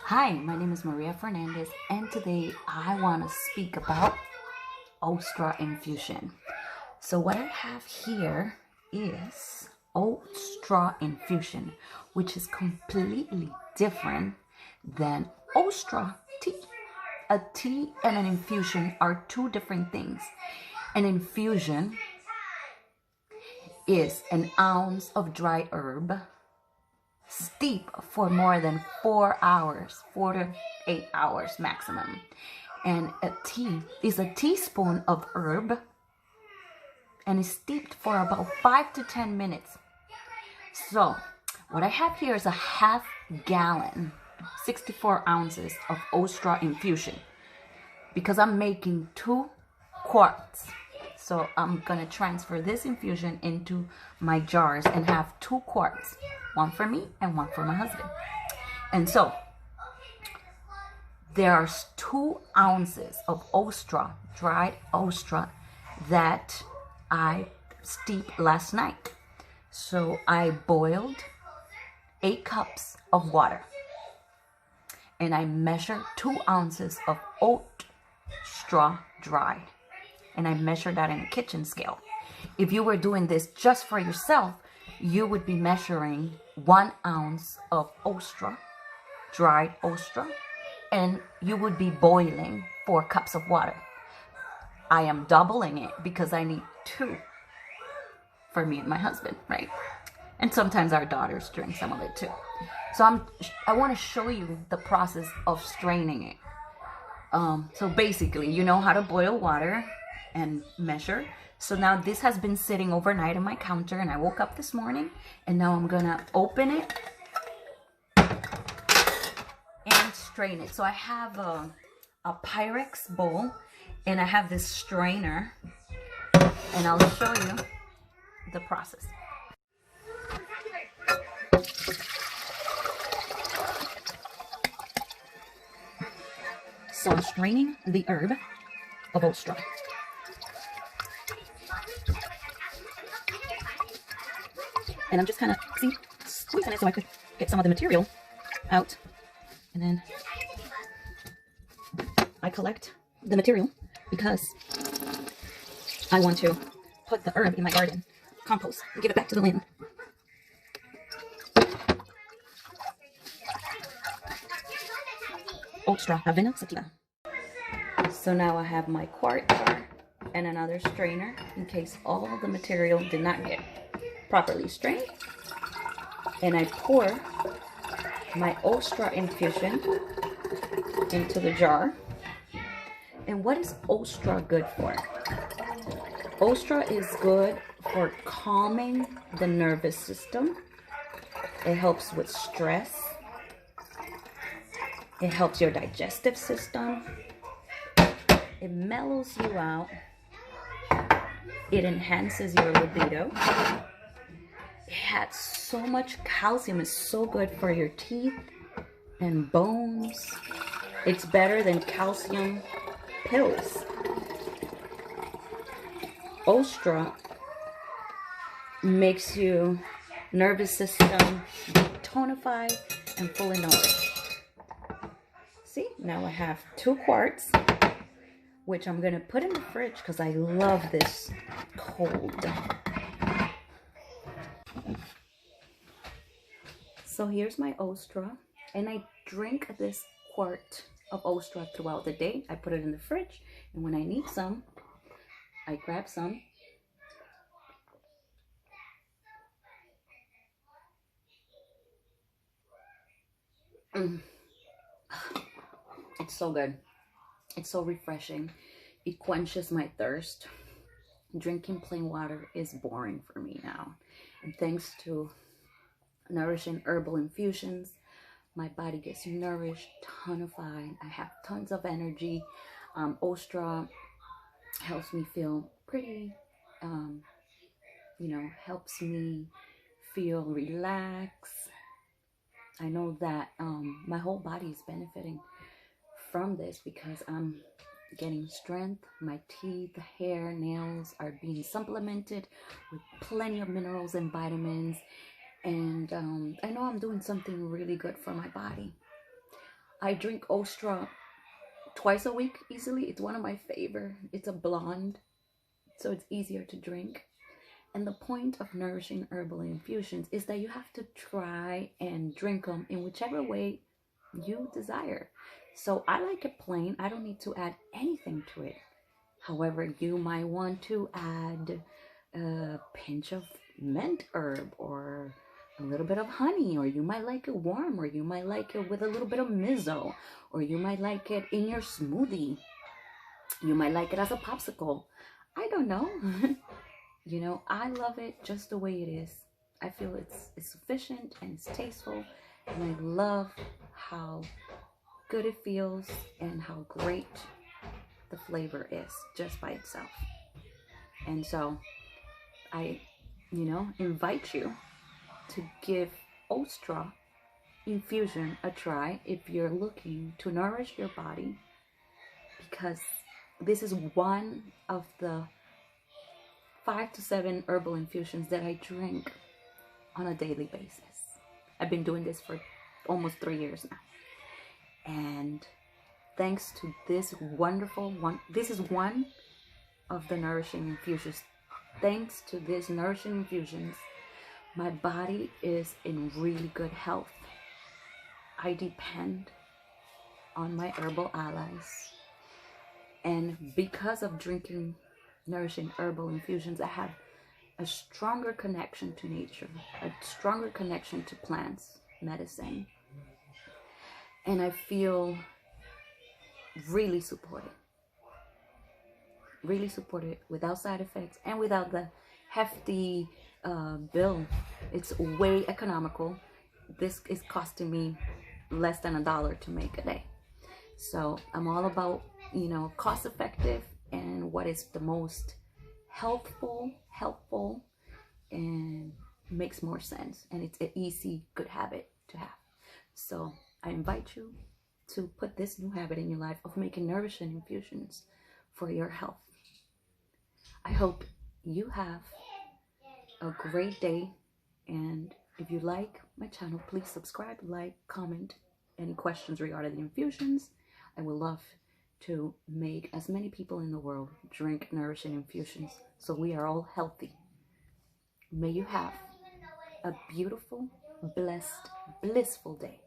Hi, my name is Maria Fernandez, and today I want to speak about Oatstraw Infusion. So what I have here is Oatstraw Infusion, which is completely different than Oatstraw tea. A tea and an infusion are two different things. An infusion is an ounce of dried herb steep for more than 4 hours, 4 to 8 hours maximum. And a tea is a teaspoon of herb and is steeped for about 5 to 10 minutes. So what I have here is a half gallon, 64 ounces of Oatstraw Infusion, because I'm making 2 quarts. So I'm gonna transfer this infusion into my jars and have 2 quarts, one for me and one for my husband. And so there are 2 ounces of Oatstraw, dried Oatstraw, that I steeped last night. So I boiled 8 cups of water and I measured 2 ounces of Oatstraw dry. And I measured that in a kitchen scale. If you were doing this just for yourself, you would be measuring 1 ounce of Oatstraw, dried Oatstraw, and you would be boiling 4 cups of water. I am doubling it because I need 2 for me and my husband, right? And sometimes our daughters drink some of it too. So I want to show you the process of straining it. So basically, you know how to boil water and measure. So now this has been sitting overnight on my counter, and I woke up this morning and now I'm gonna open it and strain it. So I have a Pyrex bowl and I have this strainer, and I'll show you the process. So I'm straining the herb of Oatstraw. And I'm just kind of, squeezing it so I could get some of the material out. And then I collect the material because I want to put the herb in my garden, compost, and give it back to the land. Oatstraw Avena Sativa. So now I have my quart jar and another strainer in case all the material did not get properly strained. And I pour my Oatstraw Infusion into the jar. And what is Oatstraw good for? Oatstraw is good for calming the nervous system. It helps with stress. It helps your digestive system. It mellows you out. It enhances your libido. It has so much calcium. It's so good for your teeth and bones. It's better than calcium pills. Oatstraw makes your nervous system tonified and fully nourished. See, now I have 2 quarts, which I'm gonna put in the fridge because I love this cold. So here's my Oatstraw, and I drink this quart of Oatstraw throughout the day. I put it in the fridge, and when I need some, I grab some. It's so good. It's so refreshing. It quenches my thirst. Drinking plain water is boring for me now. And thanks to Nourishing Herbal Infusions, my body gets nourished, tonified. I have tons of energy. Oatstraw helps me feel pretty, helps me feel relaxed. I know that my whole body is benefiting from this because I'm getting strength. My teeth, hair, nails are being supplemented with plenty of minerals and vitamins. And I know I'm doing something really good for my body. I drink Oatstraw twice a week easily. It's one of my favorite. It's a blonde, so it's easier to drink. And the point of Nourishing Herbal Infusions is that you have to try and drink them in whichever way you desire. So I like it plain. I don't need to add anything to it. However, you might want to add a pinch of mint herb or a little bit of honey, or you might like it warm, or you might like it with a little bit of miso, or you might like it in your smoothie. You might like it as a popsicle. I don't know. You know, I love it just the way it is. I feel it's sufficient and it's tasteful, and I love how good it feels and how great the flavor is just by itself. And so I, invite you to give Oatstraw Infusion a try if you're looking to nourish your body, because this is one of the 5 to 7 herbal infusions that I drink on a daily basis. I've been doing this for almost 3 years now. And thanks to this wonderful one, this is one of the Nourishing Infusions. Thanks to this Nourishing Infusions, my body is in really good health. I depend on my herbal allies. And because of drinking Nourishing Herbal Infusions, I have a stronger connection to nature, a stronger connection to plants, medicine. And I feel really supported without side effects and without the hefty bill. It's way economical. This is costing me less than $1 to make a day. So I'm all about, cost effective and what is the most helpful, and makes more sense. And it's an easy, good habit to have. So I invite you to put this new habit in your life of making nourishing infusions for your health. I hope you have a great day, and if you like my channel, please subscribe, like, comment. Any questions regarding the infusions, I would love to make as many people in the world drink nourishing infusions so we are all healthy. May you have a beautiful, blessed, blissful day.